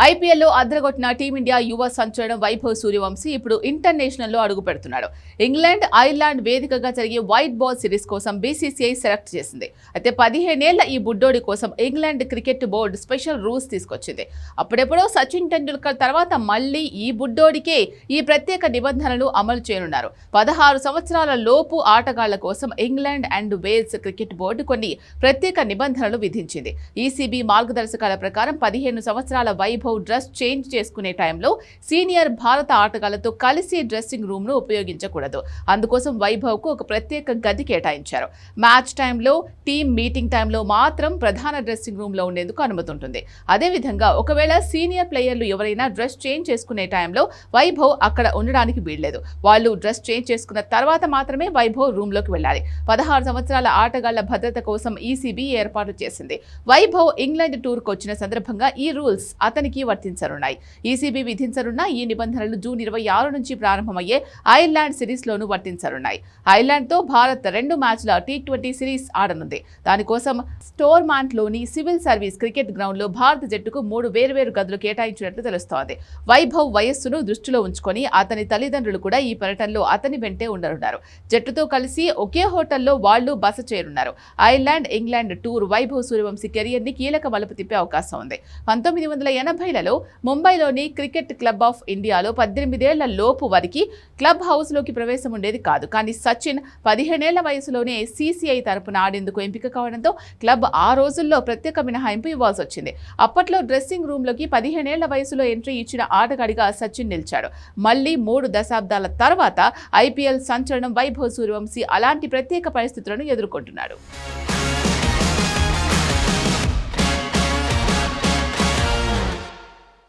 ఐపీఎల్లో అదరగొట్టిన టీమిండియా యువ సంచలనం వైభవ్ సూర్యవంశీ ఇప్పుడు ఇంటర్నేషనల్లో అడుగు పెడుతున్నాడు. ఇంగ్లాండ్, ఐర్లాండ్ వేదికగా జరిగే వైట్ బాల్ సిరీస్ కోసం బీసీసీఐ సెలెక్ట్ చేసింది. అయితే 15 ఏళ్ల ఈ బుడ్డోడి కోసం England cricket board special rules తీసుకొచ్చింది. అప్పుడెప్పుడో సచిన్ టెండూల్కర్ తర్వాత మళ్లీ ఈ బుడ్డోడికే ఈ ప్రత్యేక నిబంధనలు అమలు చేయనున్నారు. 16 సంవత్సరాల లోపు ఆటగాళ్ల కోసం England and Wales cricket board కొన్ని ప్రత్యేక నిబంధనలు విధించింది. ఈసీబీ మార్గదర్శకాల ప్రకారం 15 సంవత్సరాల వైభవ్ డ్రెస్ చేంజ్ చేసుకునే టైంలో సీనియర్ భారత ఆటగాళ్లతో కలిసి డ్రెస్సింగ్ రూమ్ ను ఉపయోగించకూడదు. అందుకోసం వైభవ్ కు ఒక ప్రత్యేక గది కేటాయించారు. మ్యాచ్ టైంలో, టీమ్ మీటింగ్ టైంలో మాత్రం ప్రధాన డ్రెస్సింగ్ రూమ్ లో ఉండేందుకు అనుమతి ఉంటుంది. అదేవిధంగా ఒకవేళ సీనియర్ ప్లేయర్లు ఎవరైనా డ్రెస్ చేంజ్ చేసుకునే టైంలో వైభవ్ అక్కడ ఉండడానికి వీల్లేదు. వాళ్ళు డ్రెస్ చేంజ్ చేసుకున్న తర్వాత మాత్రమే వైభవ్ రూమ్ లోకి వెళ్ళాలి. 16 సంవత్సరాల ఆటగాళ్ల భద్రత కోసం ఈసీబీ ఏర్పాటు చేసింది. వైభవ్ ఇంగ్లాండ్ టూర్ కు వచ్చిన సందర్భంగా ఈ రూల్స్ అతనికి వర్తించనున్నాయి. ఈసీబీ విధించనున్న ఈ నిబంధనలు జూన్ 26 నుంచి ప్రారంభమయ్యే ఐర్లాండ్ సిరీస్ లోనూ వర్తించనున్నాయి. ఐర్లాండ్ తో భారత్ 2 మ్యాచ్ల T20 సిరీస్ ఆడనుంది. దానికోసం స్టోర్మాంట్ లోని సివిల్ సర్వీస్ క్రికెట్ గ్రౌండ్ లో భారత జట్టుకు 3 వేర్వేరు గదులు కేటాయించినట్లు తెలుస్తోంది. వైభవ్ వయస్సును దృష్టిలో ఉంచుకొని అతని తల్లిదండ్రులు కూడా ఈ పర్యటనలో అతని వెంటే ఉండనున్నారు. జట్టుతో కలిసి ఒకే హోటల్లో వాళ్లు బస చేరున్నారు. Ireland, England tour Vaibhav Suryavanshi career ని కీలక మలుపు తిప్పే అవకాశం ఉంది. 1980లలో ముంబైలోని క్రికెట్ క్లబ్ ఆఫ్ ఇండియాలో 18 ఏళ్ల లోపు వారికి క్లబ్ హౌస్ లోకి ప్రవేశం ఉండేది కాదు. కానీ సచిన్ 15 ఏళ్ల వయసులోనే సీసీఐ తరపున ఆడేందుకు ఎంపిక కావడంతో క్లబ్ ఆ రోజుల్లో ప్రత్యేక మినహాయింపు ఇవ్వాల్సి వచ్చింది. అప్పట్లో డ్రెస్సింగ్ రూమ్ లోకి 15 ఏళ్ల వయసులో ఎంట్రీ ఇచ్చిన ఆటగాడిగా సచిన్ నిలిచాడు. మళ్లీ 3 దశాబ్దాల తర్వాత ఐపీఎల్ సంచలనం వైభవ్ సూర్యవంశీ అలాంటి ప్రత్యేక పరిస్థితులను ఎదుర్కొంటున్నాడు.